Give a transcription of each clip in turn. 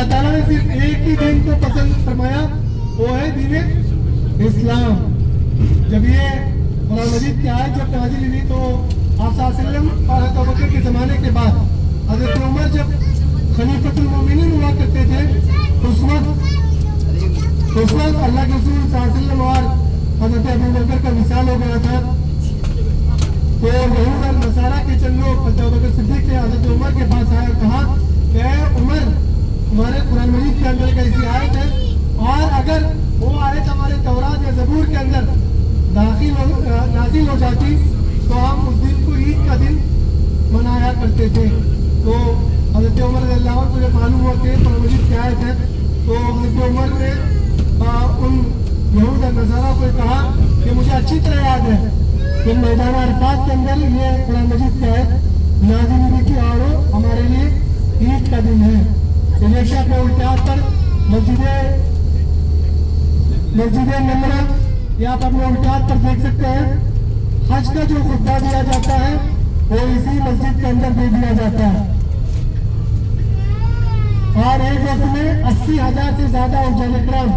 अल्लाह ताला ने सिर्फ एक ही दिन को पसंद फरमाया, वो है दीन इस्लाम। जब ये कुरान मजीद की आयत जब नाज़िल हुई तो आप सल्लल्लाहु अलैहि वसल्लम और हज़रत अबू बकर के ज़माने के बाद हज़रत उमर जब खलीफतुल मोमिनीन हुआ करते थे, उस वक्त अल्लाह के रसूल सल्लल्लाहु अलैहि वसल्लम और हज़रत अबू बकर का विसाल हो गया था। तो यहूद और नसारा के चंद लोग हज़रत अबू बकर सिद्दीक़ के हज़रत उमर के पास आए और कहा कि उमर, हमारे कुरान मजीद के अंदर कैसी आयत है, और अगर वो आयत हमारे तौरात या ज़बूर के अंदर नाज़िल हो जाती तो हम उस दिन को ईद का दिन मनाया करते थे। तो हज़रत उमर रज़ियल्लाहु अन्हु को जब मालूम हुआ कि कुरान मजीद की आयत है, तो हज़रत उमर ने उन यहूद और नसारा को कहा कि मुझे अच्छी तरह याद है कि मैदान अरफात के अंदर ये कुरान मजीद की आयत नाज़िल हुई थी और हमारे लिए ईद का दिन है। जैसे अपने उल्टे हाथ पर मस्जिद नमरा या आप अपने उल्टे हाथ पर देख सकते हैं, हज का जो खुतबा दिया जाता है वो इसी मस्जिद के अंदर दे दिया जाता है। और एक वक्त में 80,000 से ज्यादा उजाले कराम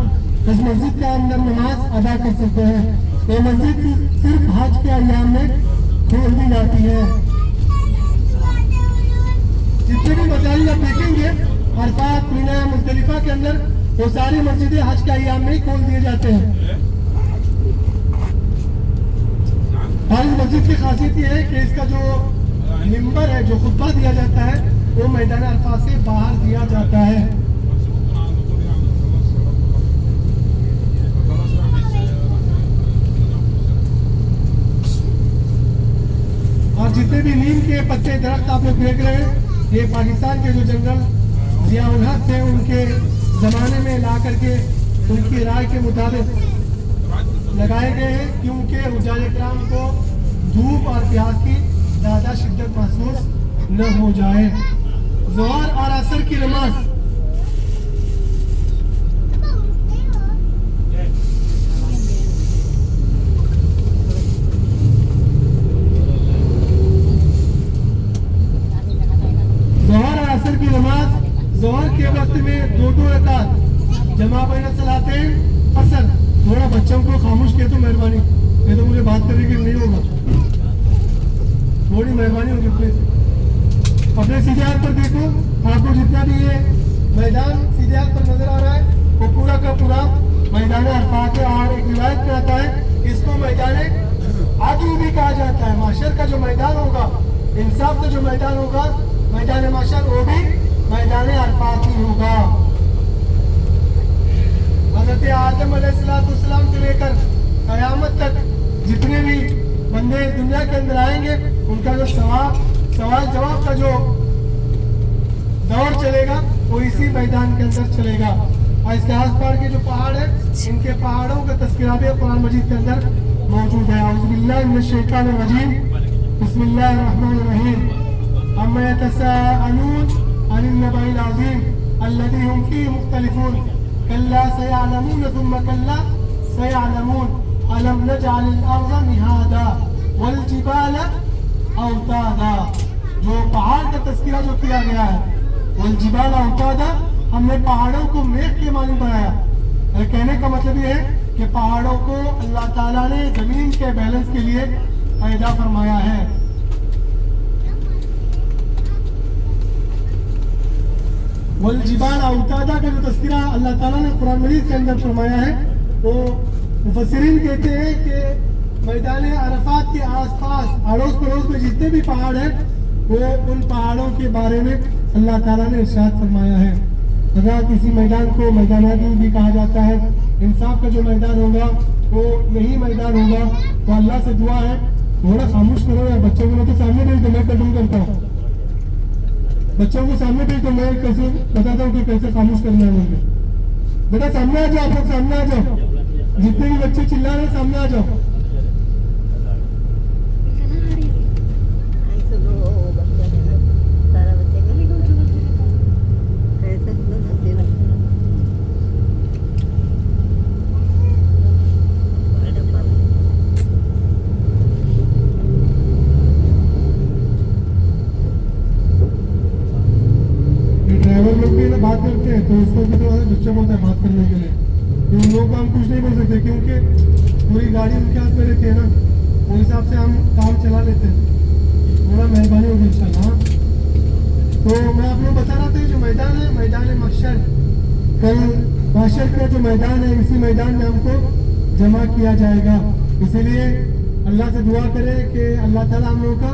इस मस्जिद के अंदर नमाज अदा कर सकते हैं। ये मस्जिद सिर्फ हज के अय्याम में खोल दी जाती है। जितने भी मसाइल आप देखेंगे अरफात, मीना, मुज़दलिफा के अंदर, वो सारी मस्जिदें हज के अय्याम में ही खोल दिए जाते हैं। और इस मस्जिद की खासियत ये है कि इसका जो मिंबर है, जो खुतबा दिया जाता है, वो मैदान अरफात से बाहर दिया जाता है। और जितने भी नीम के पत्ते दरख्त आप लोग देख रहे हैं, ये पाकिस्तान के जो जनरल ज़िया-उल हक थे, उनके ज़माने में ला करके उनकी राय के मुताबिक लगाए गए हैं, क्योंकि उजाले कराम को धूप और प्यास की ज़्यादा शिद्दत महसूस न हो जाए। ज़ोहर और असर की नमाज ज़ोहर के वक्त में 2-2 रकात जमा बैन सलातैन असर। थोड़ा बच्चों को खामोश किया तो मेहरबानी, नहीं तो मुझे बात करने की नहीं होगा, थोड़ी मेहरबानी होगी प्लीज। अपने सीधे हाथ पर देखो, आपको जितना भी ये मैदान सीधे हाथ पर नजर आ रहा है वो पूरा का पूरा मैदान अरफात है। और एक रिवायत में आता है इसको मैदान आदू भी कहा जाता है। माशर का जो मैदान होगा, इंसाफ का जो मैदान होगा, मैदान माशर, वो भी मैदान अरफात ही होगा। हज़रत आदम अलैहिस्सलाम से लेकर क़यामत तक जितने भी बंदे दुनिया के अंदर आएंगे, उनका जो सवाल जवाब का जो दौर चलेगा वो इसी मैदान के अंदर चलेगा। और इसके आस पास के जो पहाड़ है, इनके पहाड़ों का तज़किरा भी कुरान मजीद के अंदर मौजूद है। औज़ु बिल्लाहि मिनश शैतानिर रजीम, बिस्मिल्लाहिर रहमानिर रहीम। अम्मा यतसाअलून अनिन नबइल अज़ीम अल्लज़ी हुम फ़ीहि मुख्तलिफ़ून कल्ला सयअलमून थुम्मा कल्ला सयअलमून अलम नजअलिल अर्ज़ मिहादा वल जिबाल औतादा। जो पहाड़ का तज़किरा जो किया गया है, वल जिबाल औतादा, हमने पहाड़ों को मेघ के मानी बनाया। कहने का मतलब ये है कि पहाड़ों को अल्लाह ताला ने जमीन के बैलेंस के लिए पैदा फरमाया है। वल जिबाल औतादा का जो तज़किरा अल्लाह ताला ने कुरान मजीद के अंदर फरमाया है, वो मुफस्सिरीन कहते हैं कि मैदान अरफात के आसपास अड़ोस पड़ोस में जितने भी पहाड़ हैं, वो उन पहाड़ों के बारे में अल्लाह ताला ने इरशाद फरमाया है। अगर किसी मैदान को मैदान आदिल भी कहा जाता है। इंसाफ का जो मैदान होगा वो यही मैदान होगा। तो अल्लाह से दुआ है, थोड़ा खामोश करो यार, बच्चों को तो सामने भेज दो, मैं कटिंग करता हूँ। बच्चों को सामने भेज दो, मैं कैसे बताता हूँ कि कैसे खामोश करना है मुझे। बेटा सामने आ जाओ, आप लोग सामने आ जाओ, जितने भी बच्चे चिल्ला रहे हैं सामने आ जाओ। ड्राइवर लोग भी ना बात करते हैं तो उसको भी थोड़ा सा डिस्टर्ब होता है बात करने के लिए, तो उन लोगों को हम कुछ नहीं बोल सकते क्योंकि पूरी गाड़ी उनके हाथ में रहती है ना, वो हिसाब से हम काम चला लेते हैं। थोड़ा मेहरबानी होगी इंशाल्लाह। तो मैं आप लोग बता रहा था जो मैदान है, मैदान महशर, कल महशर का जो मैदान है, इसी मैदान में हमको जमा किया जाएगा। इसीलिए अल्लाह से दुआ करें कि अल्लाह ताला हम लोगों का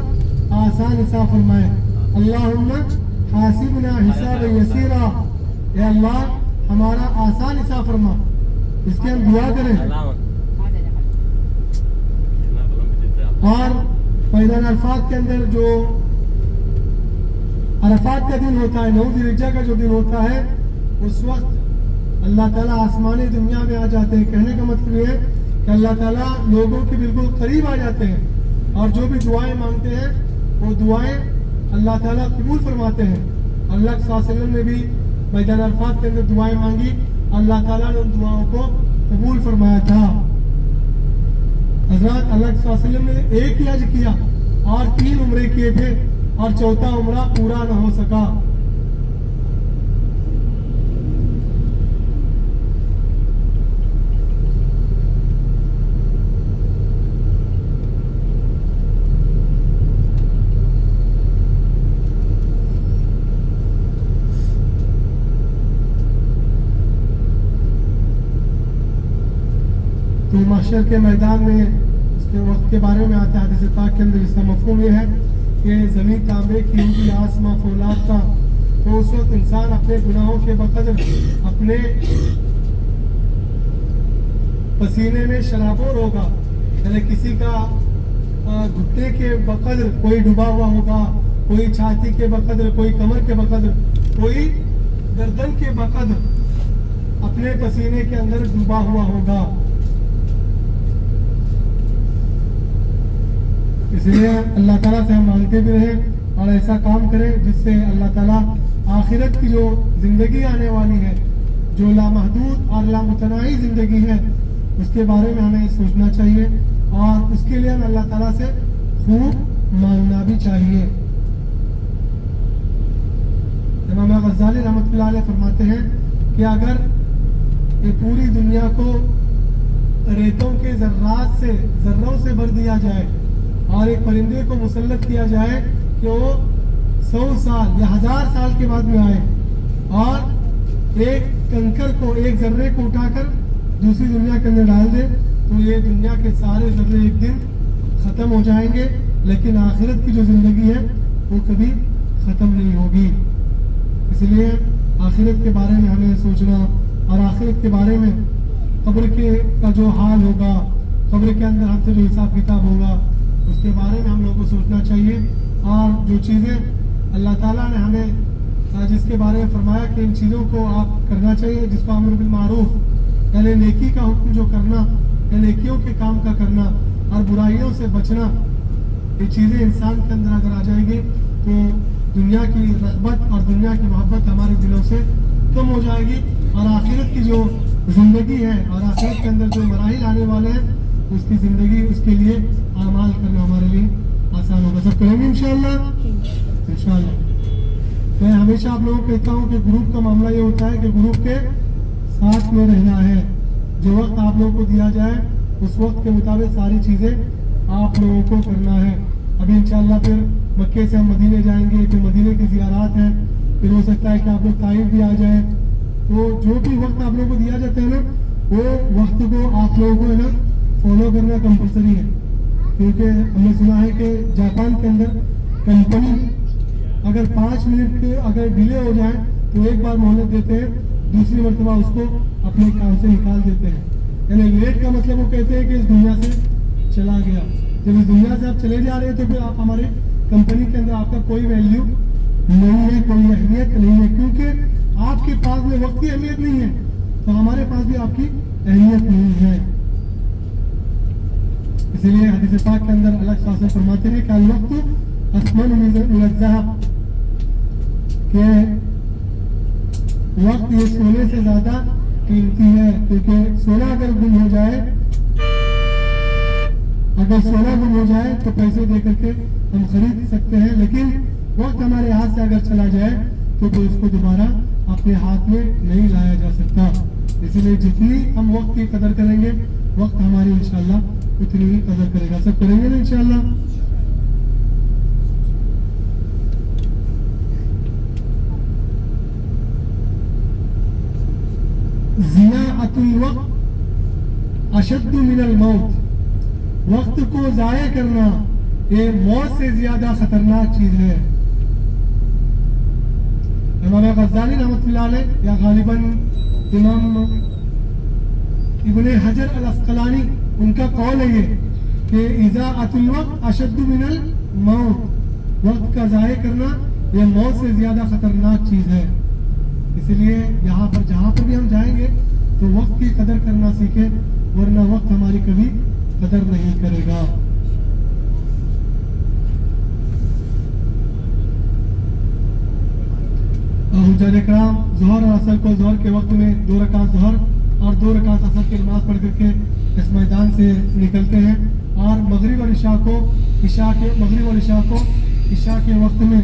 आसान हिसाब फरमाए। अल्लाहुम्मा हासिबना हिसाब यसीरा, या अल्लाह हमारा आसान हिसाब फरमा, इसकी हम दुआ करें। और मैदान अरफात के अंदर जो अरफात का दिन होता है, 9 ज़िलहिज्जा का जो दिन होता है, उस वक्त अल्लाह ताला आसमानी दुनिया में आ जाते हैं। कहने का मतलब ये है कि अल्लाह ताला लोगों के बिल्कुल करीब आ जाते हैं और जो भी दुआएं मांगते हैं वो दुआएं अल्लाह ताला कबूल फरमाते हैं। अल्लाह सल्लल्लाहु अलैहि वसल्लम ने भी मैदान अरफात के अंदर दुआएं मांगी, अल्लाह ताला ने उन दुआओं को कबूल फरमाया था। हज़रत अल्लाह सल्लल्लाहु अलैहि वसल्लम ने एक ही हज किया और 3 उम्रे किए थे और चौथा उम्रा पूरा न हो सका। तो महशर के मैदान में इसके वक्त के बारे में आता है हदीस पाक के अंदर, इसका मफहूम ये है कि ज़मीन तांबे की होगी, आसमां फौलाद का। तो उस वक्त इंसान अपने गुनाहों के बकदर अपने पसीने में शराबोर होगा, यानी किसी का घुटने के बकदर कोई डूबा हुआ होगा, कोई छाती के बकदर, कोई कमर के बकदर, कोई गर्दन के बकदर अपने पसीने के अंदर डूबा हुआ होगा। इसलिए अल्लाह ताला से हम मांगते भी रहें और ऐसा काम करें जिससे अल्लाह ताला आखिरत की जो ज़िंदगी आने वाली है, जो लामहदूद और लामुतनाही ज़िंदगी है, उसके बारे में हमें सोचना चाहिए और उसके लिए हमें अल्लाह ताला से खूब मांगना भी चाहिए। इमाम गज़ाली रहमतुल्लाह अलैह फरमाते हैं कि अगर ये पूरी दुनिया को रेतों के ज़र्रों से भर दिया जाए और एक परिंदे को मुसल्लत किया जाए कि वो 100 साल या 1000 साल के बाद में आए और एक कंकर को, एक जर्रे को उठाकर दूसरी दुनिया के अंदर डाल दे, तो ये दुनिया के सारे जर्रे एक दिन ख़त्म हो जाएंगे, लेकिन आखिरत की जो ज़िंदगी है वो कभी ख़त्म नहीं होगी। इसलिए आखिरत के बारे में हमें सोचना और आखिरत के बारे में कब्र का जो हाल होगा, कब्र के अंदर हमसे जो हिसाब किताब होगा, उसके बारे में हम लोगों को सोचना चाहिए। और जो चीज़ें अल्लाह ताला ने हमें जिसके बारे में फरमाया कि इन चीज़ों को आप करना चाहिए, जिसको अम्र बिल मारूफ यानी नेकी का हुक्म जो करना या नेकियों के काम का करना और बुराइयों से बचना, ये चीज़ें इंसान के अंदर अगर आ जाएगी तो दुनिया की रग़बत और दुनिया की मोहब्बत हमारे दिलों से कम हो जाएगी और आखिरत की जो ज़िंदगी है और आखिरत के अंदर जो मराहिल आने वाले हैं उसकी ज़िंदगी, उसके लिए आमाल करना हमारे लिए आसान होगा। सब करेंगे इंशाअल्लाह। इंशाअल्लाह मैं हमेशा आप लोगों को कहता हूँ कि ग्रुप का मामला ये होता है कि ग्रुप के साथ में रहना है। जो वक्त आप लोगों को दिया जाए उस वक्त के मुताबिक सारी चीज़ें आप लोगों को करना है। अभी इंशाअल्लाह फिर मक्के से हम मदीने जाएंगे, फिर मदीने की ज़ियारत है, फिर हो सकता है कि आप लोग ताइफ भी आ जाए। तो जो भी वक्त आप लोगों को दिया जाता है ना, वो वक्त को आप लोगों को है ना फॉलो करना कंपलसरी है, क्योंकि हमने सुना है कि जापान के अंदर कंपनी अगर 5 मिनट के अगर डिले हो जाए तो एक बार मोहलत देते हैं, दूसरी मरतबा उसको अपने काम से निकाल देते हैं। यानी लेट का मतलब वो कहते हैं कि इस दुनिया से चला गया। जब इस दुनिया से आप चले जा रहे हैं तो फिर आप हमारे कंपनी के अंदर आपका कोई वैल्यू नहीं है, कोई अहमियत नहीं है, क्योंकि आपके पास में वक्त की अहमियत नहीं है तो हमारे पास भी आपकी अहमियत नहीं है। इसीलिए हदीस पाक के अंदर अल्लाह सल्लल्लाहु अलैहि वसल्लम फरमाते हैं कि अल-वक़्तु अस्मनु मिन अज़-ज़हब, के वक्त ये सोने से ज्यादा कीमती है, क्योंकि सोना अगर गुम हो जाए, अगर सोना गुम हो जाए तो पैसे दे करके हम खरीद सकते हैं, लेकिन वक्त हमारे हाथ से अगर चला जाए तो फिर उसको दोबारा अपने हाथ में नहीं लाया जा सकता। इसलिए जितनी हम वक्त की कदर करेंगे, वक्त हमारी इंशाल्लाह उतनी ही कदर करेगा। सब करेंगे ना इंशाल्लाह। ज़ियाअतुल वक्त अशद्दु मिनल मौत, वक्त को जाया करना ये मौत से ज्यादा खतरनाक चीज है। इमाम गज़ाली रहमतुल्लाह अलैह या गालिबन इमाम इब्ने हजर अल अस्क़लानी, उनका कौल है ये कि इज़ाअतुल वक्त अशद्दु मिनल मौत, वक्त का जाया करना ये मौत से ज्यादा खतरनाक चीज है। इसलिए यहाँ पर जहाँ पर भी हम जाएंगे तो वक्त की कदर करना सीखे, वरना वक्त हमारी कभी कदर नहीं करेगा। हुज्जाज इकराम ज़ोहर और असर को ज़ोहर के वक्त में 2 रकात ज़ोहर और 2 रकात असर की नमाज पढ़ करके इस मैदान से निकलते हैं, और मगरिब और इशा को इशा के वक्त में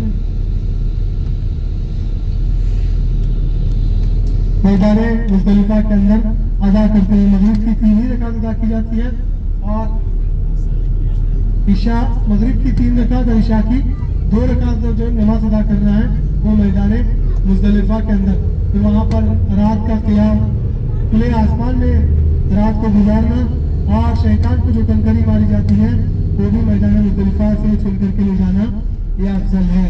मैदान मुज़दलिफा के अंदर अदा करते हैं। मगरिब की 3 ही रकात अदा की जाती है और मगरिब की 3 रकात और इशा की 2 रकात जो नमाज अदा करना है वो मैदान मुज़दलिफा के अंदर। तो वहाँ पर रात का क़ियाम, खुले आसमान में रात को गुजारना, और शैतान को जो कंकरी मारी जाती है वो भी मैदान मुज़दलिफा से चुन करके ले जाना ये अफजल है।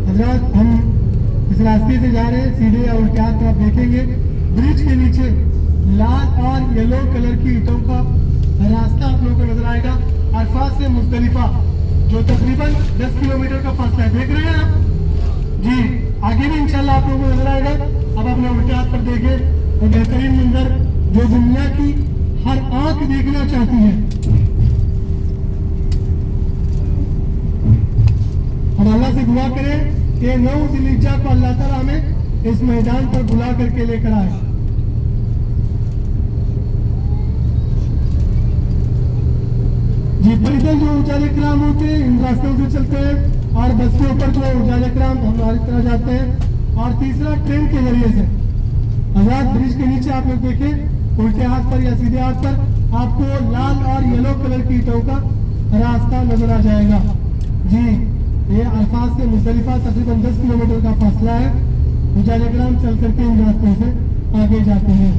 हज़रात हम इस रास्ते से जा रहे हैं, सीधे या उल्टे हाथ आप देखेंगे ब्रिज के नीचे लाल और येलो कलर की ईंटों का रास्ता आप लोगों को नजर आएगा। अरफात से मुज़दलिफा जो तकरीबन 10 किलोमीटर का फासला है, देख रहे हैं आप जी। आगे भी इंशाल्लाह आप लोगों को नजर आएगा। अब अपने उल्टे हाथ पर देखें वो बेहतरीन मंजर जो दुनिया की हर आंख देखना चाहती है। हम अल्लाह से दुआ करें कि 9 ज़िलहिज्जा को अल्लाह ताला हमें इस मैदान पर बुला करके लेकर आए। जी पैदल जो हुज्जाज इकराम होते हैं इन रास्तों से चलते हैं, और बस के ऊपर जो हुज्जाज इकराम हमारी तरह जाते हैं, और तीसरा ट्रेन के जरिए से। आजाद ब्रिज के नीचे आप लोग देखें उल्टे हाथ पर या सीधे हाथ पर आपको लाल और येलो कलर की ईंटों का रास्ता नजर आ जाएगा। जी ये अल्फाज से मुज़दलिफा तकरीबन 10 किलोमीटर का फासला है। हुज्जाज इकराम चल करके इन रास्तों से आगे जाते हैं।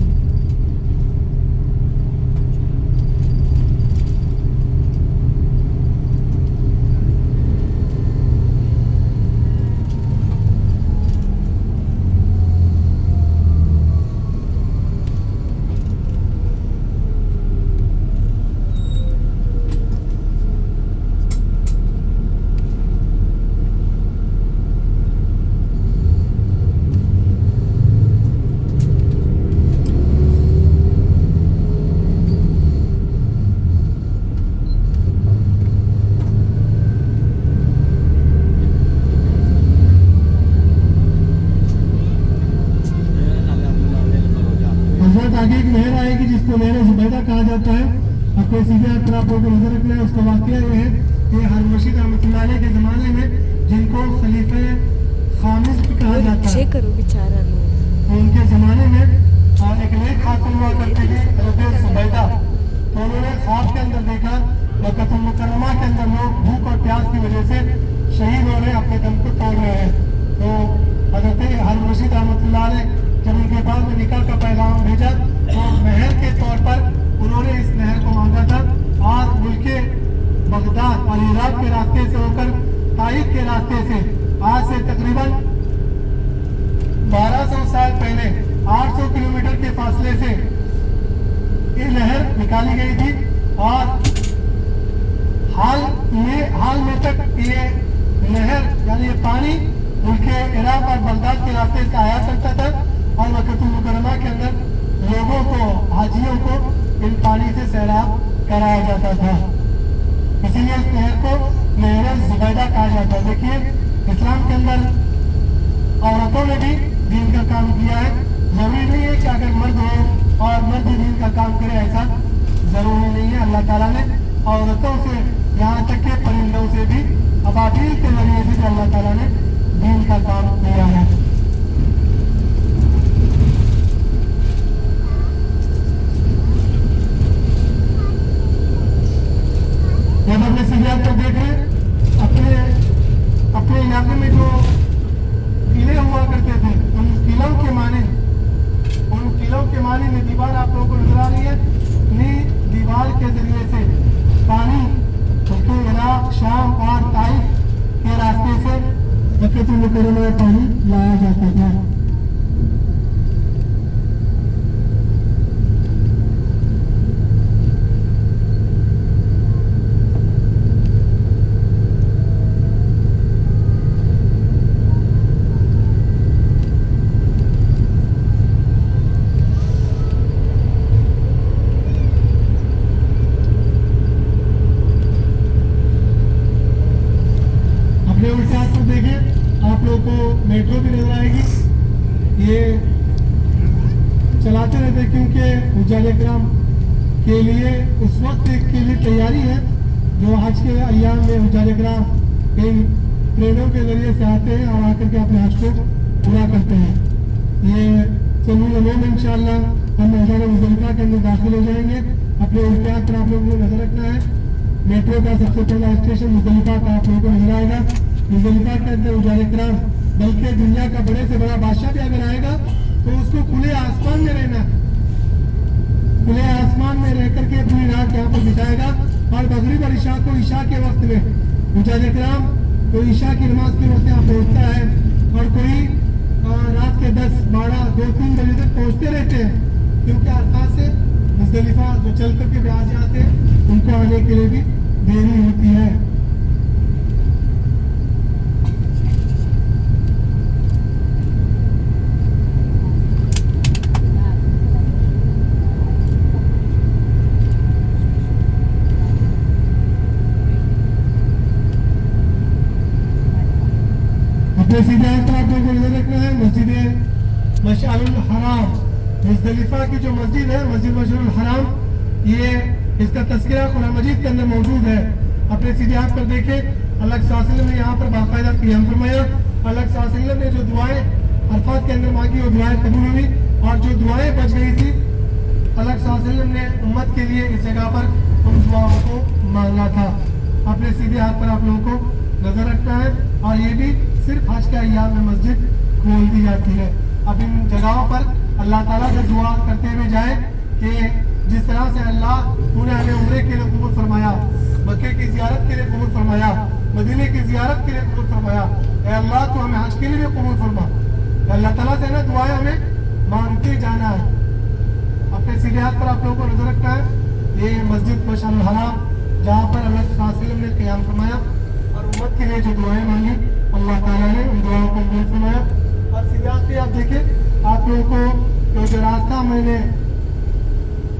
आगे एक नहर आएगी जिसको नहर जुबैदा कहा जाता है। आपको सीधे हाथ पर आप लोगों को नजर रखना है। उसका वाकया ये है कि हारून रशीद रहमतुल्लाह अलैह के ज़माने में, जिनको खलीफा खामिस भी कहा जाता है, तो उनके ज़माने में एक नई खातून हुआ करती थी हज़रत जुबैदा। तो उन्होंने ख्वाब के अंदर देखा मक्का मुकर्रमा के अंदर लोग भूख और प्यास की वजह से शहीद हो रहे, अपने दम को तोड़ रहे हैं। तो हज़रत हारून रशीद रहमतुल्लाह अलैह जब उनके बाद में निकाह का पैगाम भेजा तो महर के तौर पर उन्होंने इस नहर को मांगा था, और मुल्के बगदाद और इराक के रास्ते से होकर ताइफ के रास्ते से आज से तकरीबन 1200 साल पहले 800 किलोमीटर के फासले से ये नहर निकाली गई थी। और हाल में तक ये नहर यानी ये पानी मुल्के इराक और बगदाद के रास्ते से आया करता था, और मक्का मुकर्रमा के अंदर लोगों को, हाजियों को इन पानी से सैराब कराया जाता था। इसीलिए इस नहर को नहर जुबैदा कहा जाता है। देखिए इस्लाम के अंदर औरतों ने भी दीन का काम किया है। जरूरी नहीं है कि अगर मर्द हो और मर्द दीन का काम करे, ऐसा जरूरी नहीं है। अल्लाह ताला ने औरतों से यहाँ तक के परिंदों से भी अबाबील के जरिए से अल्लाह ताला ने दीन का काम किया है। जब अपने सीरियल को देख रहे अपने इलाके में जो किले हुआ करते थे उन किलों के माने में दीवार आप लोगों को नजर आ रही है। दीवार के जरिए से पानी उसके इराक शाम और ताइफ के रास्ते से बकरीतुल मुकर्रमा में पानी लाया जाता था। उल्टे हाथ पर देखें आप लोगों को मेट्रो भी नजर आएगी। ये चलाते रहते क्योंकि उजाले कराम के लिए उस वक्त के लिए तैयारी है जो आज के अय्याम में उजाले कराम इन ट्रेनों के जरिए से आते हैं और आकर के अपने हज को पूरा करते हैं। ये चंद लम्हों में इंशाअल्लाह हम मैदान मुज़दलिफा के अंदर दाखिल हो जाएंगे। अपने उल्टे हाथ पर आप लोगों को नजर रखना है। मेट्रो का सबसे पहला स्टेशन मुज़दलिफा का आप लोगों को नजर आएगा। मुज़दलिफा के अंदर उजाले कराम बल्कि दुनिया का बड़े से बड़ा बादशाह भी अगर आएगा तो उसको खुले आसमान में रहना, खुले आसमान में रह करके पूरी रात यहाँ पर बिताएगा। और मगरिब और इशा को इशा के वक्त में उजाले कराम कोई इशा की नमाज के वक्त यहाँ पहुँचता है और कोई रात के 10, 12, 2, 3 बजे तक पहुँचते रहते हैं क्योंकि अरफात से मुज़दलिफा जो चल करके भी आज आते हैं उनको आने के लिए भी देरी होती है। सीधे आप लोगों को नजर रखना है मस्जिद मशअरुल हराम, मुज़दलिफा की जो मस्जिद है मस्जिद मशअरुल हराम, ये इसका तज़किरा कुरान मजीद के अंदर मौजूद है। अपने सीधे हाथ पर देखें अल्लाह सल्लल्लाहु अलैहि वसल्लम ने यहाँ पर बाकायदा क़ियाम फरमाया। अल्लाह सल्लल्लाहु अलैहि वसल्लम ने जो दुआएं अरफात के अंदर मांगी वो दुआएं कबूल हुई और जो दुआएं बच गई थी अल्लाह सल्लल्लाहु अलैहि वसल्लम ने उम्मत के लिए इस जगह पर उन दुआओं को मांगा था। अपने सीधे हाथ पर आप लोगों को नजर रखना है और ये भी सिर्फ हज के अय्याम में मस्जिद खोल दी जाती है। अब इन जगहों पर अल्लाह ताला से दुआ करते हुए जाए कि जिस तरह से अल्लाह तूने हमें उम्रे के लिए कबूल फरमाया, मक्के की ज़ियारत के लिए कबूल फरमाया, मदीने की ज़ियारत के लिए कबूल फरमाया, ए अल्लाह तो हमें हज के लिए भी कबूल फरमा। अल्लाह ताला से ना दुआएं हमें मांगते जाना है। अपने सीधे हाथ पर आप लोगों को नजर रखना है ये मस्जिद मशअरुल हराम जहाँ पर अल्लाह सल्लल्लाहु अलैहि वसल्लम ने क़ियाम फरमाया और उम्मत के लिए जो दुआएं मांगी अल्लाह ताला ने उन दुआओं को कबूल फरमाया। और सीधे हाथ पे आप देखें आप लोगों को जो रास्ता मैंने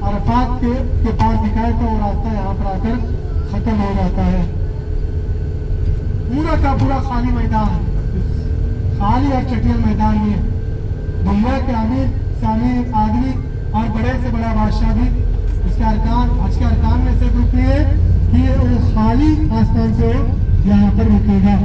अरफात के पास दिखाया था वो रास्ता यहाँ पर आकर खत्म हो जाता है। पूरा का पूरा खाली मैदान, खाली और चटियल मैदान में दुनिया के अमीर से अमीर आदमी और बड़े से बड़ा बादशाह भी इसके अरकान हज के अरकान में से रुकनी है कि वो खाली आसमान से यहाँ पर रुकेगा।